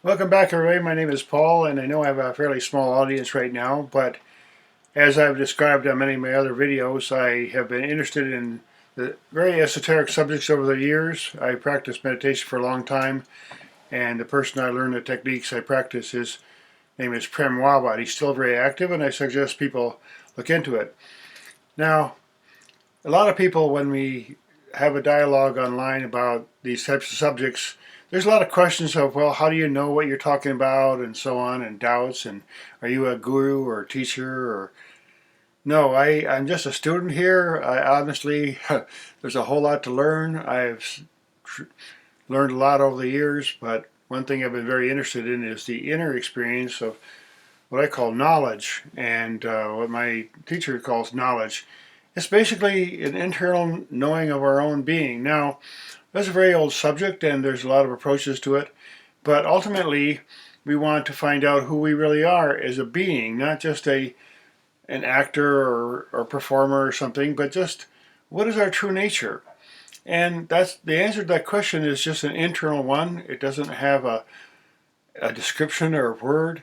Welcome back, everybody. My name is Paul, and I know I have a fairly small audience right now, but as I've described on many of my other videos, I have been interested in the very esoteric subjects over the years. I practiced meditation for a long time, and the person I learned the techniques I practice, his name is Prem Wawat. He's still very active, and I suggest people look into it. Now, a lot of people, when we have a dialogue online about these types of subjects, there's a lot of questions of, well, how do you know what you're talking about, and so on, and doubts, and are you a guru or a teacher, or no, I'm just a student here. I honestly, there's a whole lot to learn. I've learned a lot over the years, but one thing I've been very interested in is the inner experience of what I call knowledge, and what my teacher calls knowledge. It's basically an internal knowing of our own being. Now, that's a very old subject, and there's a lot of approaches to it, but ultimately, we want to find out who we really are as a being, not just an actor or performer or something, but just what is our true nature? And that's the answer to that question is just an internal one. It doesn't have a description or a word.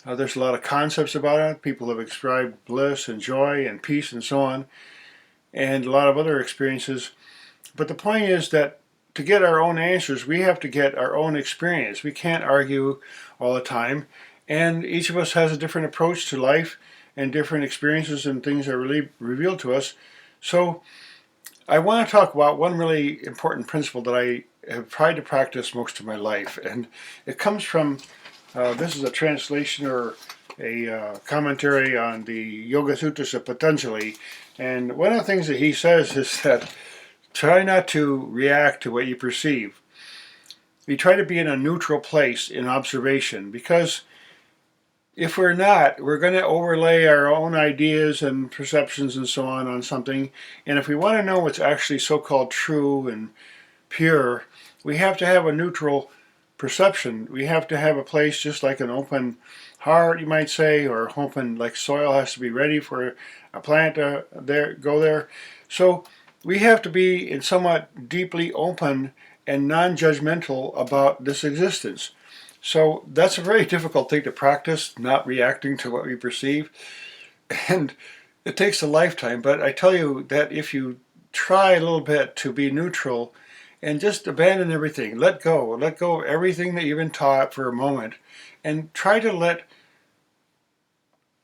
There's a lot of concepts about it. People have described bliss and joy and peace and so on, and a lot of other experiences. But the point is that to get our own answers, we have to get our own experience. We can't argue all the time, and each of us has a different approach to life and different experiences and things are really revealed to us. So I want to talk about one really important principle that I have tried to practice most of my life, and it comes from this is a translation or a commentary on the Yoga Sutras of Patanjali, and one of the things that he says is that try not to react to what you perceive. We try to be in a neutral place in observation, because if we're not, we're going to overlay our own ideas and perceptions and so on something. And if we want to know what's actually so-called true and pure, we have to have a neutral perception. We have to have a place just like an open heart, you might say, or open like soil has to be ready for a plant to go there. So we have to be in somewhat deeply open and non-judgmental about this existence. So that's a very difficult thing to practice, not reacting to what we perceive. And it takes a lifetime, but I tell you that if you try a little bit to be neutral and just abandon everything, let go of everything that you've been taught for a moment, and try to let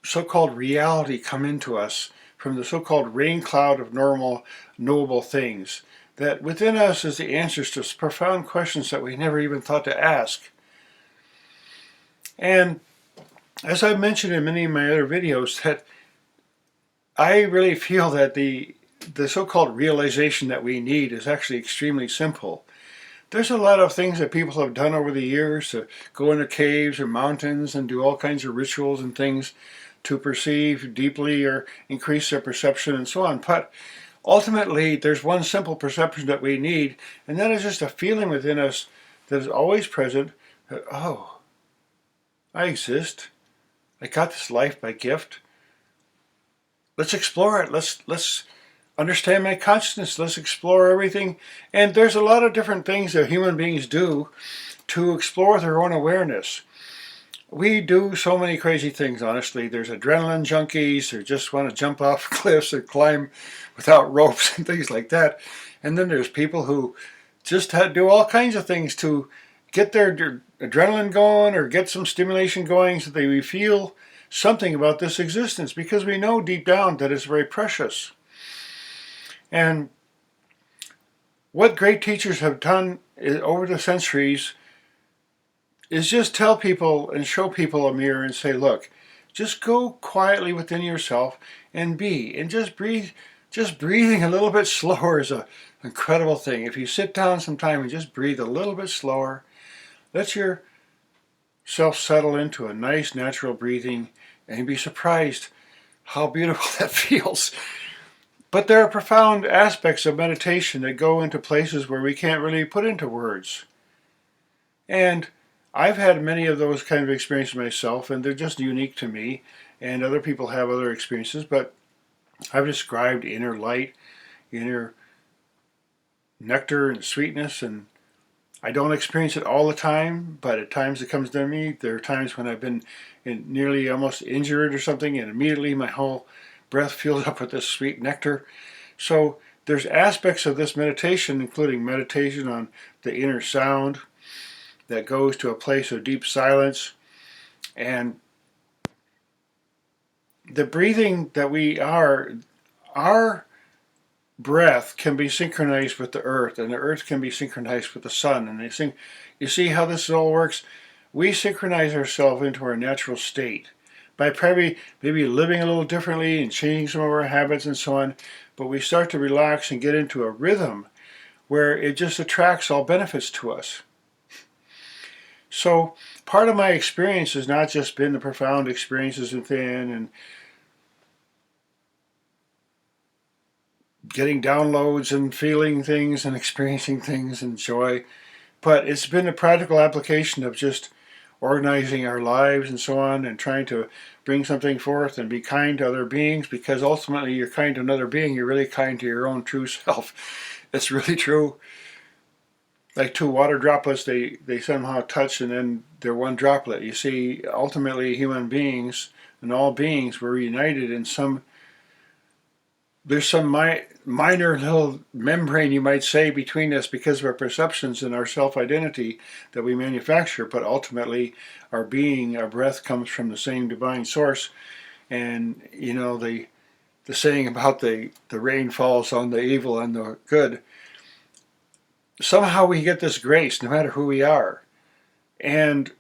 so-called reality come into us from the so-called rain cloud of normal, knowable things. That within us is the answers to profound questions that we never even thought to ask. And as I've mentioned in many of my other videos, that I really feel that the so-called realization that we need is actually extremely simple. There's a lot of things that people have done over the years to go into caves or mountains and do all kinds of rituals and things to perceive deeply or increase their perception and so on. But ultimately, there's one simple perception that we need, and that is just a feeling within us that is always present that, oh, I exist. I got this life by gift. Let's explore it. Let's understand my consciousness. Let's explore everything. And there's a lot of different things that human beings do to explore their own awareness. We do so many crazy things, honestly. There's adrenaline junkies who just want to jump off cliffs and climb without ropes and things like that. And then there's people who just do all kinds of things to get their adrenaline going or get some stimulation going so that we feel something about this existence, because we know deep down that it's very precious. And what great teachers have done over the centuries is just tell people and show people a mirror and say, look, just go quietly within yourself and be, and just breathe. Just breathing a little bit slower is an incredible thing. If you sit down sometime and just breathe a little bit slower, let yourself settle into a nice natural breathing, and you'll be surprised how beautiful that feels. But there are profound aspects of meditation that go into places where we can't really put into words. And I've had many of those kind of experiences myself, and they're just unique to me, and other people have other experiences, but I've described inner light, inner nectar and sweetness, and I don't experience it all the time, but at times it comes to me. There are times when I've been nearly almost injured or something, and immediately my whole breath fills up with this sweet nectar. So there's aspects of this meditation, including meditation on the inner sound that goes to a place of deep silence, and the breathing that we are, our breath can be synchronized with the earth, and the earth can be synchronized with the sun. And they think, you see how this all works? We synchronize ourselves into our natural state by probably maybe living a little differently and changing some of our habits and so on. But we start to relax and get into a rhythm where it just attracts all benefits to us. So part of my experience has not just been the profound experiences within and getting downloads and feeling things and experiencing things and joy, but it's been a practical application of just organizing our lives and so on, and trying to bring something forth and be kind to other beings, because ultimately you're kind to another being, you're really kind to your own true self. It's really true. Like two water droplets, they somehow touch and then they're one droplet. You see, ultimately human beings and all beings were united in some, there's some minor little membrane, you might say, between us because of our perceptions and our self-identity that we manufacture, but ultimately our being, our breath comes from the same divine source. And you know, the saying about the rain falls on the evil and the good, somehow we get this grace no matter who we are, and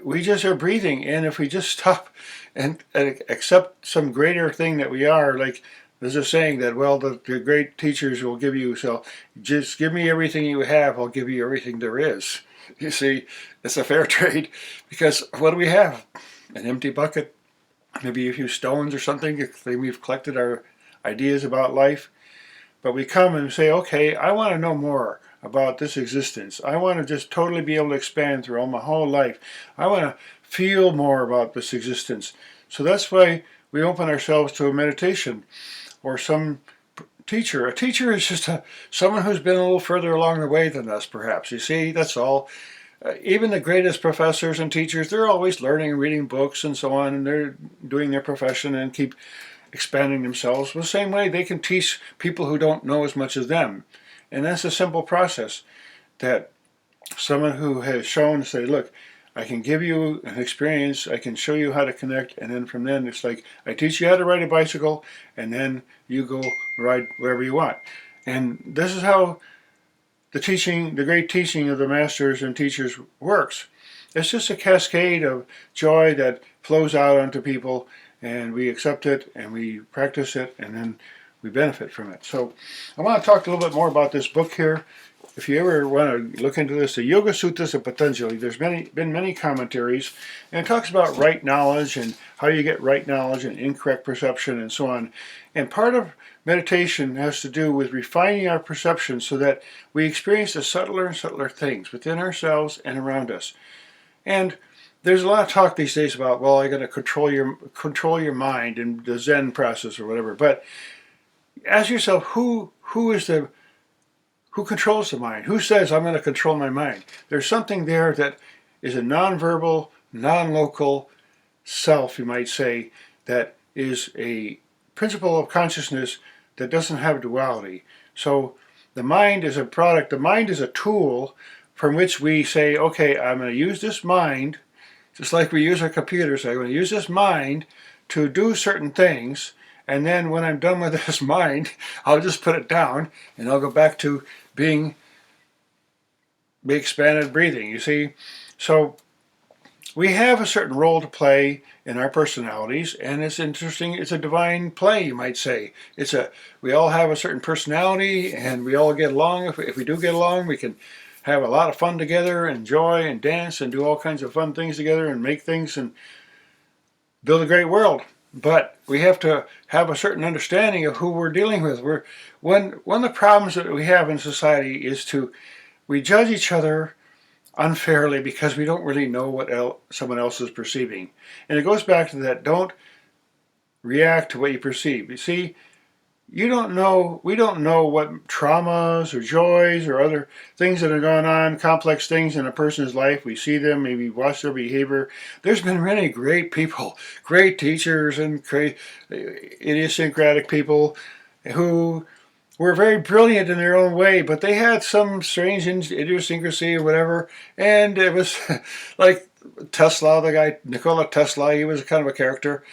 we just are breathing. And if we just stop and accept some greater thing that we are, like there's a saying that, well, the great teachers will give you, so just give me everything you have, I'll give you everything there is. You see, it's a fair trade, because what do we have? An empty bucket, maybe a few stones or something, if we've collected our ideas about life. But we come and say, okay, I want to know more about this existence. I want to just totally be able to expand through all my whole life. I want to feel more about this existence. So that's why we open ourselves to a meditation or some teacher. A teacher is just someone who's been a little further along the way than us, perhaps. You see, that's all. Even the greatest professors and teachers, they're always learning and reading books and so on, and they're doing their profession and keep expanding themselves. The same way they can teach people who don't know as much as them. And that's a simple process that someone who has shown, say, look, I can give you an experience, I can show you how to connect, and then from then it's like, I teach you how to ride a bicycle, and then you go ride wherever you want. And this is how the teaching, the great teaching of the masters and teachers works. It's just a cascade of joy that flows out onto people, and we accept it, and we practice it, and then we benefit from it. So I want to talk a little bit more about this book here. If you ever want to look into this, the Yoga Sutras of Patanjali, there's been many commentaries, and it talks about right knowledge and how you get right knowledge and incorrect perception and so on. And part of meditation has to do with refining our perception so that we experience the subtler and subtler things within ourselves and around us. And there's a lot of talk these days about, well, I got to control your mind in the Zen process or whatever. But ask yourself, who controls the mind? Who says I'm going to control my mind? There's something there that is a non-verbal, non-local self, you might say, that is a principle of consciousness that doesn't have duality. So the mind is a product, the mind is a tool from which we say, okay, I'm going to use this mind, just like we use our computers. I'm going to use this mind to do certain things, and then when I'm done with this mind, I'll just put it down and I'll go back to being expanded breathing, you see. So we have a certain role to play in our personalities, and it's interesting, it's a divine play, you might say. We all have a certain personality, and we all get along. If we do get along, we can have a lot of fun together, and enjoy and dance and do all kinds of fun things together and make things and build a great world. But we have to have a certain understanding of who we're dealing with. One of the problems that we have in society is we judge each other unfairly because we don't really know what someone else is perceiving. And it goes back to that, don't react to what you perceive. You see, we don't know what traumas or joys or other things that are going on, complex things in a person's life. We see them, maybe watch their behavior. There's been many great people, great teachers, and great idiosyncratic people who were very brilliant in their own way, but they had some strange idiosyncrasy or whatever. And it was like Tesla, the guy Nikola Tesla, he was kind of a character,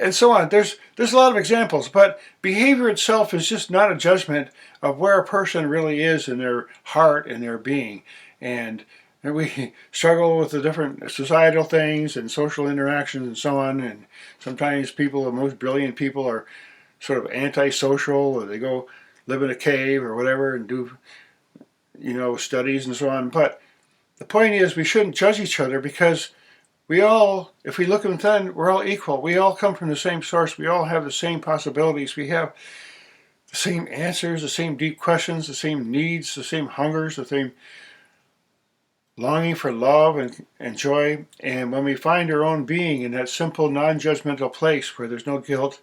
and so on. There's a lot of examples, but behavior itself is just not a judgment of where a person really is in their heart and their being. And we struggle with the different societal things and social interactions and so on. And sometimes people, the most brilliant people, are sort of antisocial, or they go live in a cave or whatever and do, studies and so on. But the point is, we shouldn't judge each other, because we all, if we look within, we're all equal. We all come from the same source. We all have the same possibilities. We have the same answers, the same deep questions, the same needs, the same hungers, the same longing for love and joy. And when we find our own being in that simple, non-judgmental place where there's no guilt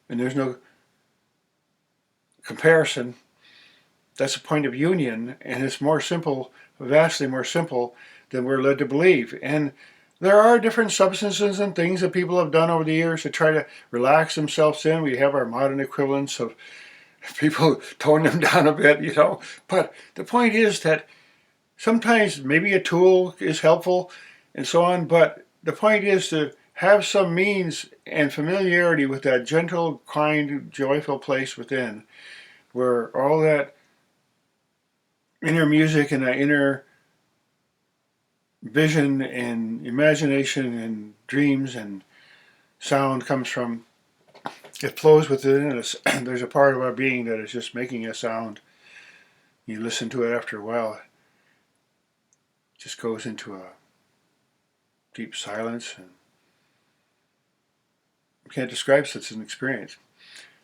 and there's no comparison, that's a point of union, and it's more simple, vastly more simple than we're led to believe. And there are different substances and things that people have done over the years to try to relax themselves in. We have our modern equivalents of people tone them down a bit, But the point is that sometimes maybe a tool is helpful and so on, but the point is to have some means and familiarity with that gentle, kind, joyful place within, where all that inner music and that inner vision and imagination and dreams and sound comes from. It flows within us. There's a part of our being that is just making a sound. You listen to it after a while, it just goes into a deep silence, and you can't describe such an experience.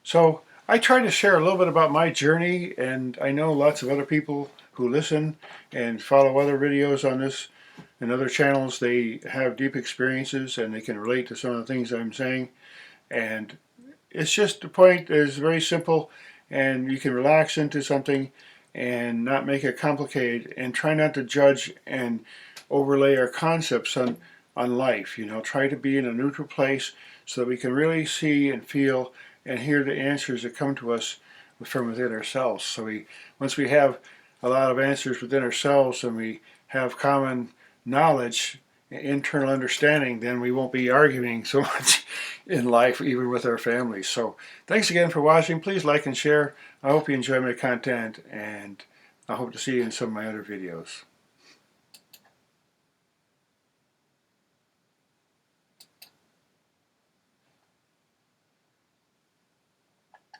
So I try to share a little bit about my journey, and I know lots of other people who listen and follow other videos on this and other channels. They have deep experiences and they can relate to some of the things I'm saying. And it's just, the point is very simple, and you can relax into something and not make it complicated, and try not to judge and overlay our concepts on life. Try to be in a neutral place so that we can really see and feel and hear the answers that come to us from within ourselves. So once we have a lot of answers within ourselves and we have common knowledge, internal understanding, then we won't be arguing so much in life, even with our families. So thanks again for watching. Please like and share. I hope you enjoy my content, and I hope to see you in some of my other videos.